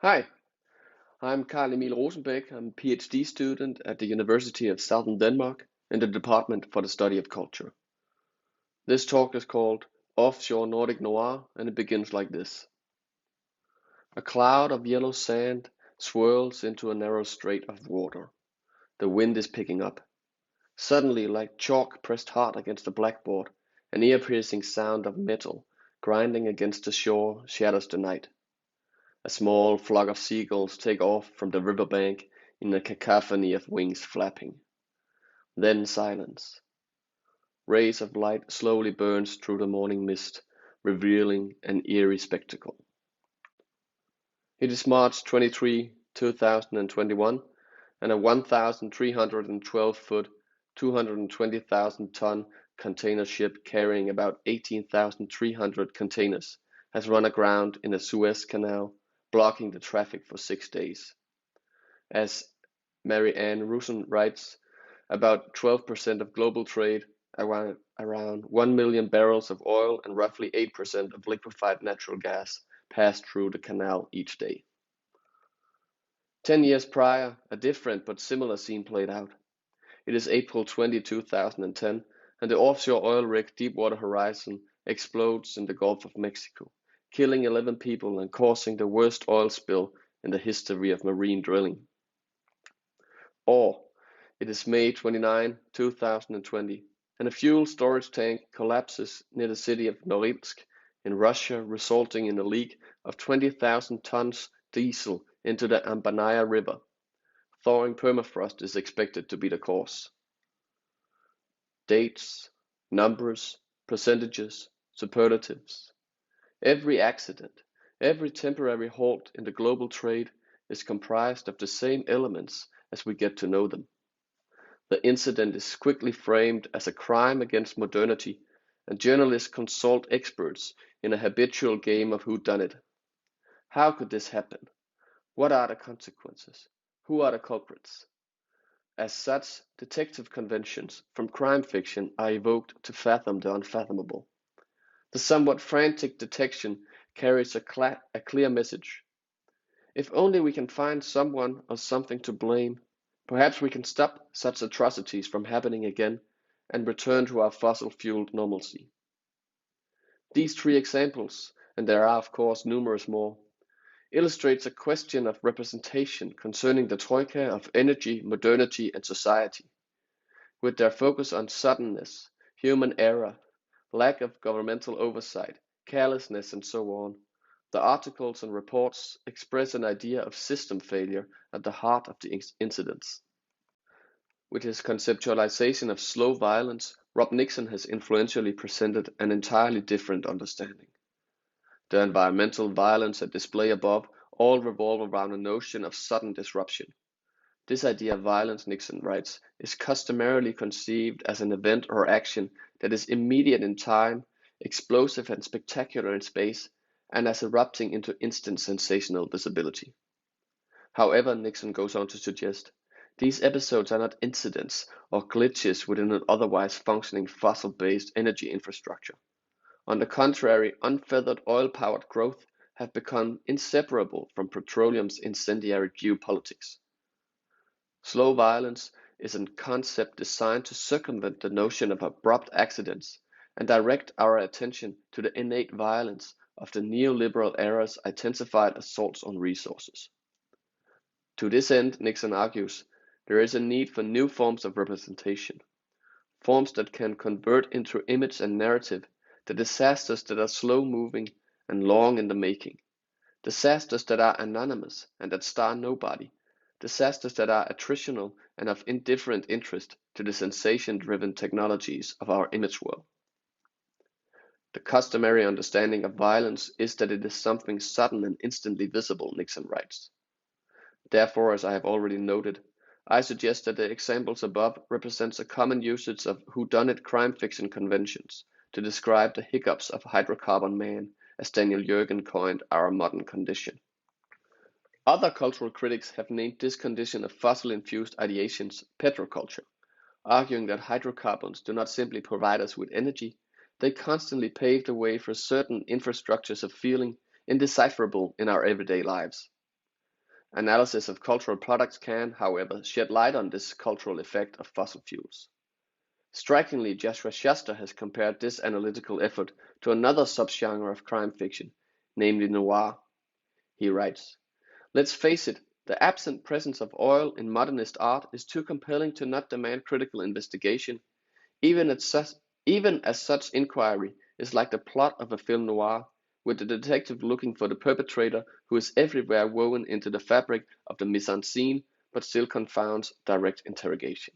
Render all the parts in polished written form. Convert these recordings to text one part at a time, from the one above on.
Hi, I'm Carl Emil Rosenbæk. I'm a PhD student at the University of Southern Denmark in the Department for the Study of Culture. This talk is called Offshore Nordic Noir, and it begins like this. A cloud of yellow sand swirls into a narrow strait of water. The wind is picking up. Suddenly, like chalk pressed hard against a blackboard, an ear-piercing sound of metal grinding against the shore shatters the night. A small flock of seagulls take off from the riverbank in a cacophony of wings flapping. Then silence. Rays of light slowly burns through the morning mist, revealing an eerie spectacle. It is March 23, 2021, and a 1,312-foot, 220,000-ton container ship carrying about 18,300 containers has run aground in the Suez Canal, blocking the traffic for 6 days. As Mary Ann Rusin writes, about 12% of global trade, around 1 million barrels of oil and roughly 8% of liquefied natural gas pass through the canal each day. 10 years prior, a different but similar scene played out. It is April 20, 2010, and the offshore oil rig Deepwater Horizon explodes in the Gulf of Mexico, killing 11 people and causing the worst oil spill in the history of marine drilling. Or it is May 29, 2020, and a fuel storage tank collapses near the city of Norilsk in Russia, resulting in a leak of 20,000 tons diesel into the Ambanaya River. Thawing permafrost is expected to be the cause. Dates, numbers, percentages, superlatives. Every accident, every temporary halt in the global trade is comprised of the same elements as we get to know them. The incident is quickly framed as a crime against modernity, and journalists consult experts in a habitual game of whodunit. How could this happen? What are the consequences? Who are the culprits? As such, detective conventions from crime fiction are evoked to fathom the unfathomable. The somewhat frantic detection carries a clear message. If only we can find someone or something to blame, perhaps we can stop such atrocities from happening again and return to our fossil-fueled normalcy. These three examples, and there are of course numerous more, illustrates a question of representation concerning the troika of energy, modernity, and society. With their focus on suddenness, human error, lack of governmental oversight, carelessness, and so on, the articles and reports express an idea of system failure at the heart of the incidents. With his conceptualization of slow violence, Rob Nixon has influentially presented an entirely different understanding. The environmental violence at display above all revolve around a notion of sudden disruption. This idea of violence, Nixon writes, is customarily conceived as an event or action that is immediate in time, explosive and spectacular in space, and as erupting into instant sensational visibility. However, Nixon goes on to suggest, these episodes are not incidents or glitches within an otherwise functioning fossil-based energy infrastructure. On the contrary, unfeathered oil-powered growth have become inseparable from petroleum's incendiary geopolitics. Slow violence is a concept designed to circumvent the notion of abrupt accidents and direct our attention to the innate violence of the neoliberal era's intensified assaults on resources. To this end, Nixon argues, there is a need for new forms of representation, forms that can convert into image and narrative the disasters that are slow-moving and long in the making, disasters that are anonymous and that star nobody, disasters that are attritional and of indifferent interest to the sensation-driven technologies of our image world. The customary understanding of violence is that it is something sudden and instantly visible, Nixon writes. Therefore, as I have already noted, I suggest that the examples above represents a common usage of whodunit crime fiction conventions to describe the hiccups of hydrocarbon man, as Daniel Jürgen coined our modern condition. Other cultural critics have named this condition of fossil-infused ideations petroculture, arguing that hydrocarbons do not simply provide us with energy, they constantly pave the way for certain infrastructures of feeling indecipherable in our everyday lives. Analysis of cultural products can, however, shed light on this cultural effect of fossil fuels. Strikingly, Joshua Shuster has compared this analytical effort to another subgenre of crime fiction, namely noir. He writes, "Let's face it, the absent presence of oil in modernist art is too compelling to not demand critical investigation, even as such inquiry is like the plot of a film noir, with the detective looking for the perpetrator who is everywhere woven into the fabric of the mise-en-scene, but still confounds direct interrogation."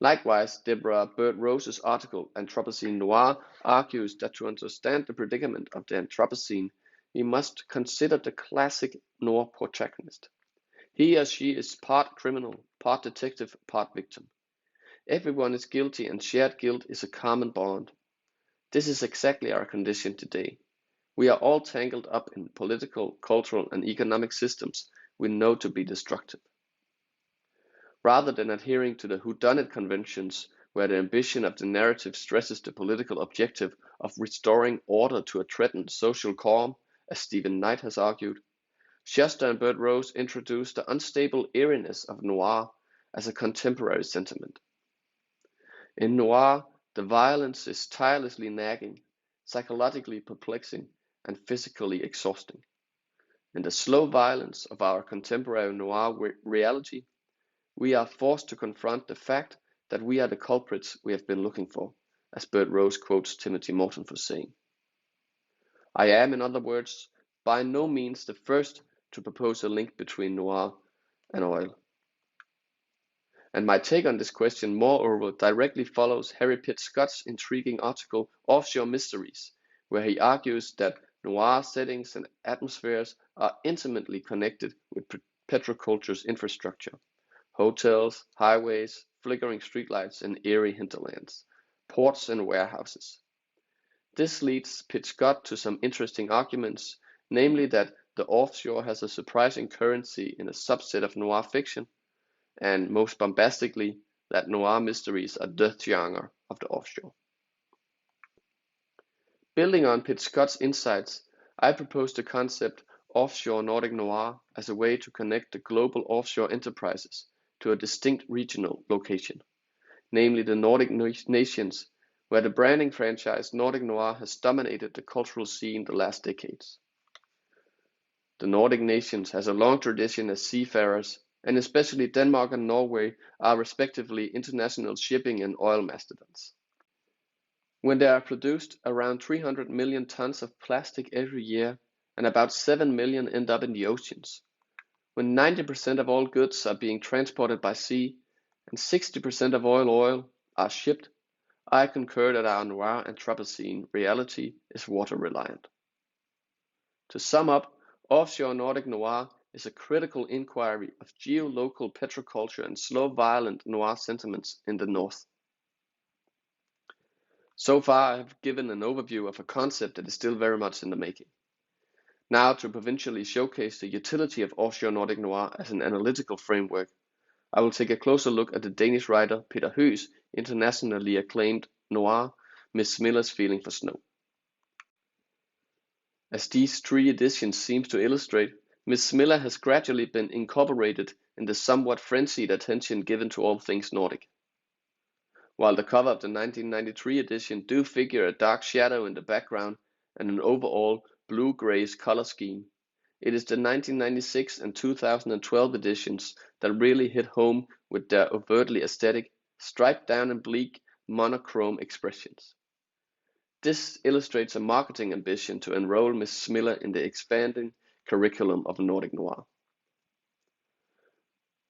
Likewise, Deborah Bird-Rose's article Anthropocene Noir argues that to understand the predicament of the Anthropocene, we must consider the classic noir protagonist. He or she is part criminal, part detective, part victim. Everyone is guilty, and shared guilt is a common bond. This is exactly our condition today. We are all tangled up in political, cultural, and economic systems we know to be destructive. Rather than adhering to the whodunit conventions, where the ambition of the narrative stresses the political objective of restoring order to a threatened social calm, as Stephen Knight has argued, Shuster and Bird-Rose introduced the unstable eeriness of noir as a contemporary sentiment. In noir, the violence is tirelessly nagging, psychologically perplexing, and physically exhausting. In the slow violence of our contemporary noir reality, we are forced to confront the fact that we are the culprits we have been looking for, as Bird-Rose quotes Timothy Morton for saying. I am, in other words, by no means the first to propose a link between noir and oil. And my take on this question, moreover, directly follows Harry Pitt Scott's intriguing article Offshore Mysteries, where he argues that noir settings and atmospheres are intimately connected with petroculture's infrastructure. Hotels, highways, flickering streetlights, and eerie hinterlands, ports and warehouses. This leads Pitt Scott to some interesting arguments, namely that the offshore has a surprising currency in a subset of noir fiction, and most bombastically, that noir mysteries are the genre of the offshore. Building on Pitt Scott's insights, I propose the concept Offshore Nordic Noir as a way to connect the global offshore enterprises to a distinct regional location, namely the Nordic nations, where the branding franchise Nordic Noir has dominated the cultural scene the last decades. The Nordic nations has a long tradition as seafarers, and especially Denmark and Norway are respectively international shipping and oil mastodons. When there are produced around 300 million tons of plastic every year, and about 7 million end up in the oceans, when 90% of all goods are being transported by sea, and 60% of all oil are shipped, I concur that our noir Anthropocene reality is water reliant. To sum up, Offshore Nordic Noir is a critical inquiry of geo-local petroculture and slow violent noir sentiments in the north. So far I have given an overview of a concept that is still very much in the making. Now, to provincially showcase the utility of Offshore Nordic Noir as an analytical framework, I will take a closer look at the Danish writer Peter Høeg's internationally acclaimed noir, Miss Miller's Feeling for Snow. As these 3 editions seem to illustrate, Miss Miller has gradually been incorporated in the somewhat frenzied attention given to all things Nordic. While the cover of the 1993 edition do figure a dark shadow in the background and an overall blue-grayish color scheme, it is the 1996 and 2012 editions that really hit home with their overtly aesthetic, striped down and bleak, monochrome expressions. This illustrates a marketing ambition to enroll Miss Miller in the expanding curriculum of Nordic Noir.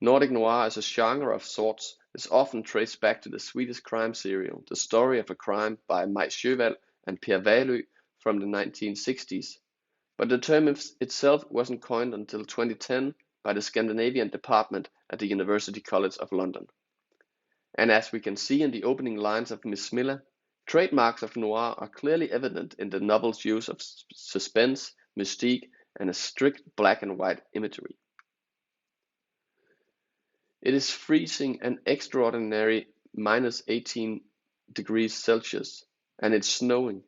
Nordic Noir as a genre of sorts is often traced back to the Swedish crime serial The Story of a Crime by Maj Sjöwall and Per Wahlöö from the 1960s, but the term itself wasn't coined until 2010 by the Scandinavian department at the University College of London. And as we can see in the opening lines of Miss Miller, trademarks of noir are clearly evident in the novel's use of suspense, mystique, and a strict black and white imagery. It is freezing an extraordinary -18 degrees Celsius, and it's snowing,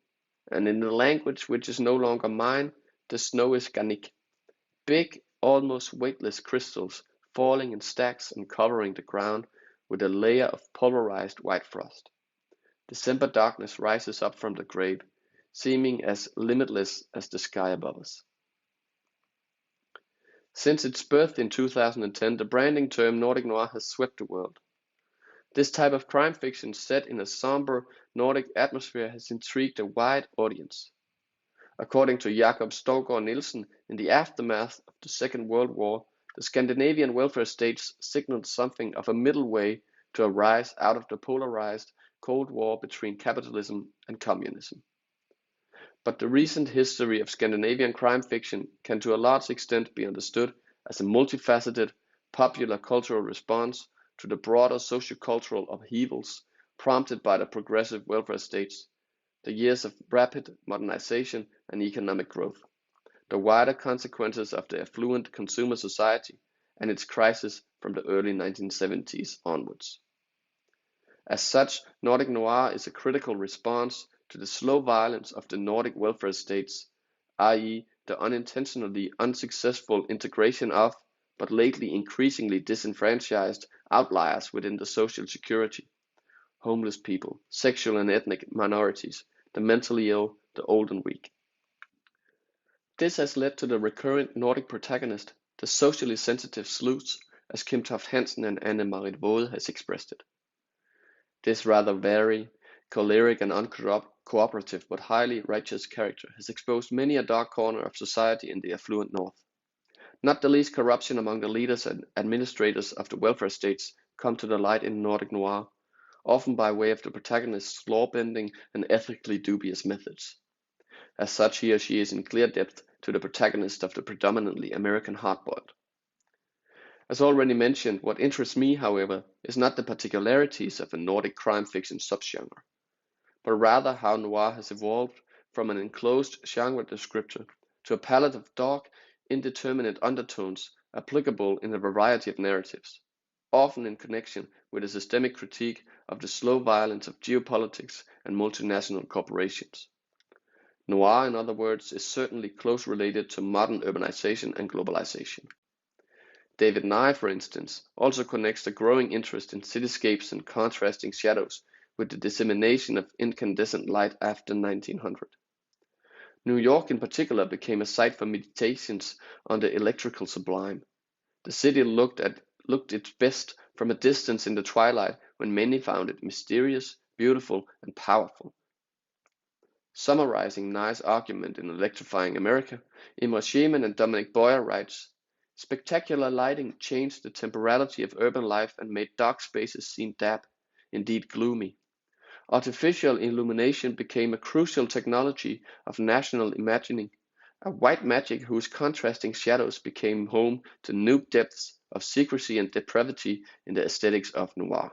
and in the language which is no longer mine, the snow is Ganik, big almost weightless crystals falling in stacks and covering the ground with a layer of pulverized white frost. December darkness rises up from the grave, seeming as limitless as the sky above us. Since its birth in 2010, the branding term Nordic Noir has swept the world. This type of crime fiction set in a somber Nordic atmosphere has intrigued a wide audience. According to Jakob Stougaard Nielsen, in the aftermath of the Second World War, the Scandinavian welfare states signaled something of a middle way to arise out of the polarized Cold War between capitalism and communism. But the recent history of Scandinavian crime fiction can to a large extent be understood as a multifaceted, popular cultural response to the broader sociocultural upheavals prompted by the progressive welfare states, the years of rapid modernization and economic growth, the wider consequences of the affluent consumer society, and its crisis from the early 1970s onwards. As such, Nordic Noir is a critical response to the slow violence of the Nordic welfare states, i.e., the unintentionally unsuccessful integration of, but lately increasingly disenfranchised outliers within the social security, homeless people, sexual and ethnic minorities, the mentally ill, the old and weak. This has led to the recurrent Nordic protagonist, the socially sensitive sleuths, as Kim Toft Hansen and Anne-Marit Waage has expressed it. This rather very choleric and uncooperative but highly righteous character has exposed many a dark corner of society in the affluent north. Not the least corruption among the leaders and administrators of the welfare states come to the light in Nordic Noir, often by way of the protagonist's law-bending and ethically dubious methods. As such, he or she is in clear depth to the protagonist of the predominantly American hardboiled. As already mentioned, what interests me, however, is not the particularities of a Nordic crime fiction subgenre, but rather how noir has evolved from an enclosed genre descriptor to a palette of dark, indeterminate undertones applicable in a variety of narratives, often in connection with a systemic critique of the slow violence of geopolitics and multinational corporations. Noir, in other words, is certainly close related to modern urbanization and globalization. David Nye, for instance, also connects the growing interest in cityscapes and contrasting shadows with the dissemination of incandescent light after 1900. New York in particular became a site for meditations on the electrical sublime. The city looked its best from a distance in the twilight when many found it mysterious, beautiful, and powerful. Summarizing Nye's argument in Electrifying America, Imre Schemen and Dominic Boyer writes, "Spectacular lighting changed the temporality of urban life and made dark spaces seem damp, indeed gloomy. Artificial illumination became a crucial technology of national imagining, a white magic whose contrasting shadows became home to new depths of secrecy and depravity in the aesthetics of noir."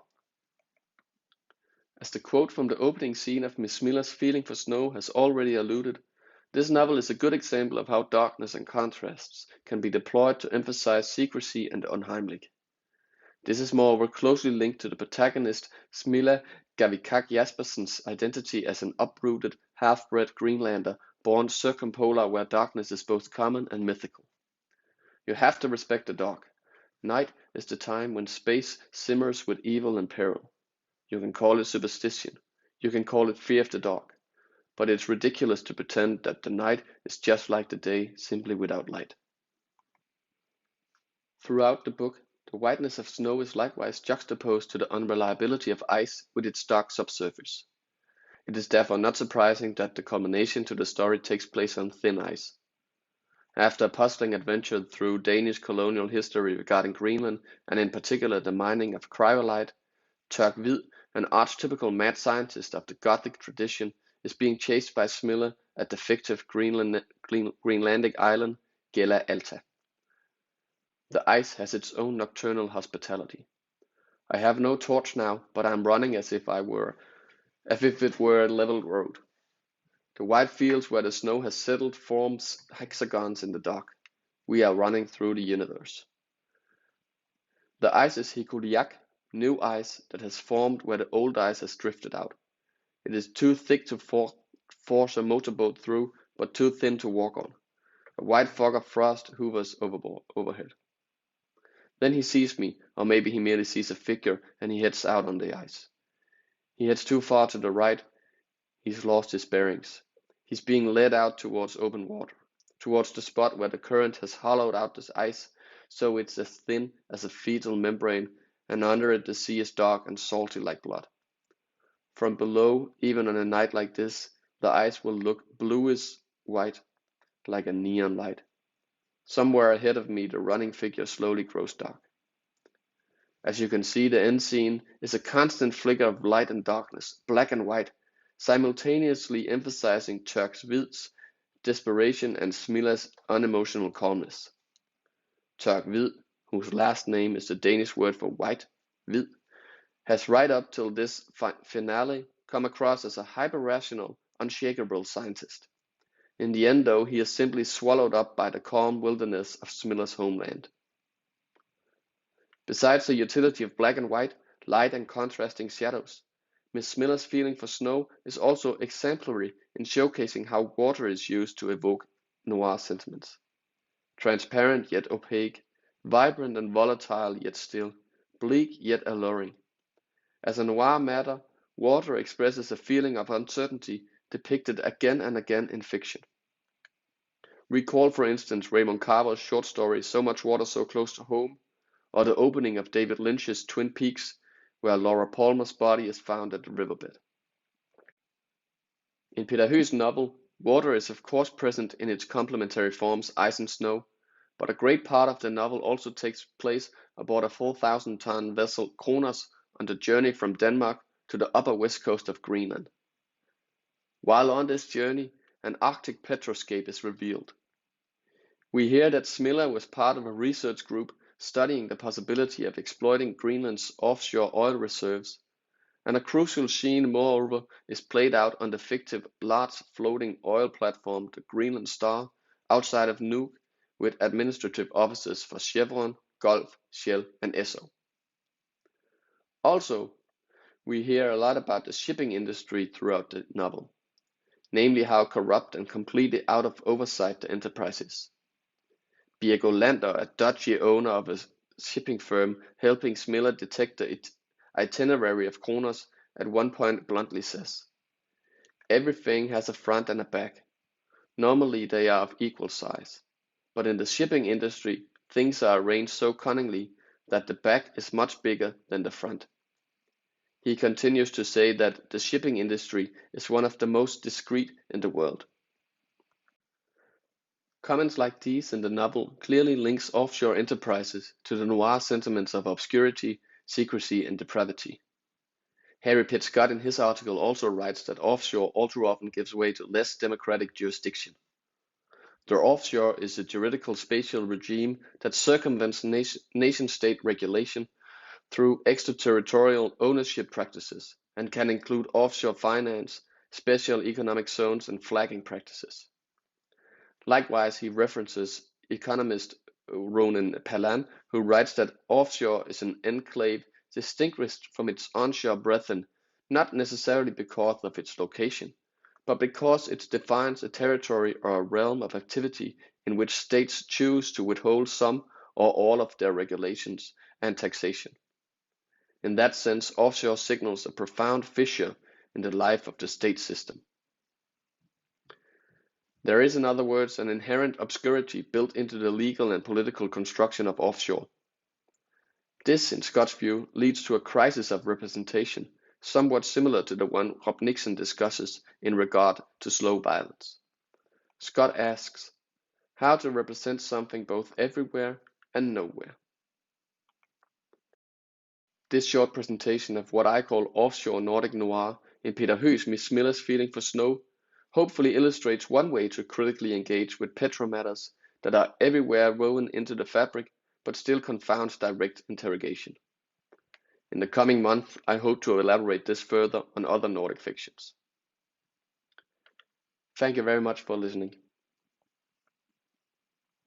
As the quote from the opening scene of Miss Miller's Feeling for Snow has already alluded, this novel is a good example of how darkness and contrasts can be deployed to emphasize secrecy and unheimlich. This is moreover closely linked to the protagonist Smilla Gavikak Jaspersen's identity as an uprooted, half-bred Greenlander born circumpolar where darkness is both common and mythical. You have to respect the dark. Night is the time when space simmers with evil and peril. You can call it superstition, you can call it fear of the dark, but it's ridiculous to pretend that the night is just like the day, simply without light. Throughout the book, the whiteness of snow is likewise juxtaposed to the unreliability of ice with its dark subsurface. It is therefore not surprising that the culmination to the story takes place on thin ice. After a puzzling adventure through Danish colonial history regarding Greenland, and in particular the mining of cryolite, Turk Hvid, an archetypical mad scientist of the Gothic tradition, is being chased by Smilla at the fictive Greenlandic island Gela Alta. The ice has its own nocturnal hospitality. I have no torch now, but I am running as if it were a level road. The white fields where the snow has settled forms hexagons in the dark. We are running through the universe. The ice is Hikuliak, new ice that has formed where the old ice has drifted out. It is too thick to force a motorboat through, but too thin to walk on. A white fog of frost hovers overhead. Then he sees me, or maybe he merely sees a figure, and he heads out on the ice. He heads too far to the right, he's lost his bearings. He's being led out towards open water, towards the spot where the current has hollowed out this ice so it's as thin as a fetal membrane, and under it the sea is dark and salty like blood. From below, even on a night like this, the ice will look bluish white, like a neon light. Somewhere ahead of me, the running figure slowly grows dark. As you can see, the end scene is a constant flicker of light and darkness, black and white, simultaneously emphasizing Turk's Hvid's desperation and Smila's unemotional calmness. Turk Hvid, whose last name is the Danish word for white, Hvid, has right up till this finale come across as a hyper-rational, unshakable scientist. In the end, though, he is simply swallowed up by the calm wilderness of Smila's homeland. Besides the utility of black and white, light and contrasting shadows, Miss Smila's feeling for snow is also exemplary in showcasing how water is used to evoke noir sentiments. Transparent yet opaque, vibrant and volatile yet still, bleak yet alluring. As a noir matter, water expresses a feeling of uncertainty depicted again and again in fiction. Recall, for instance, Raymond Carver's short story So Much Water So Close to Home, or the opening of David Lynch's Twin Peaks, where Laura Palmer's body is found at the riverbed. In Peter Høeg's novel, water is of course present in its complementary forms ice and snow, but a great part of the novel also takes place aboard a 4,000-ton vessel Kronos on the journey from Denmark to the upper west coast of Greenland. While on this journey, an Arctic petroscape is revealed. We hear that Smila was part of a research group studying the possibility of exploiting Greenland's offshore oil reserves, and a crucial scene, moreover, is played out on the fictive large floating oil platform, the Greenland Star, outside of Nuuk, with administrative offices for Chevron, Gulf, Shell, and Esso. Also, we hear a lot about the shipping industry throughout the novel, namely how corrupt and completely out of oversight the enterprise is. Birger Lander, a dodgy owner of a shipping firm helping Smila detect the itinerary of Kronos, at one point bluntly says, "Everything has a front and a back. Normally they are of equal size, but in the shipping industry things are arranged so cunningly that the back is much bigger than the front." He continues to say that the shipping industry is one of the most discreet in the world. Comments like these in the novel clearly links offshore enterprises to the noir sentiments of obscurity, secrecy, and depravity. Harry Pitt Scott in his article also writes that offshore all too often gives way to less democratic jurisdiction. The offshore is a juridical spatial regime that circumvents nation-state regulation through extraterritorial ownership practices and can include offshore finance, special economic zones, and flagging practices. Likewise, he references economist Ronan Palan, who writes that offshore is an enclave distinguished from its onshore brethren, not necessarily because of its location, but because it defines a territory or a realm of activity in which states choose to withhold some or all of their regulations and taxation. In that sense, offshore signals a profound fissure in the life of the state system. There is, in other words, an inherent obscurity built into the legal and political construction of offshore. This, in Scott's view, leads to a crisis of representation, somewhat similar to the one Rob Nixon discusses in regard to slow violence. Scott asks, how to represent something both everywhere and nowhere. This short presentation of what I call Offshore Nordic Noir in Peter Høeg's Miss Smila's feeling for snow hopefully illustrates one way to critically engage with petromatters that are everywhere woven into the fabric but still confounds direct interrogation. In the coming month, I hope to elaborate this further on other Nordic fictions. Thank you very much for listening.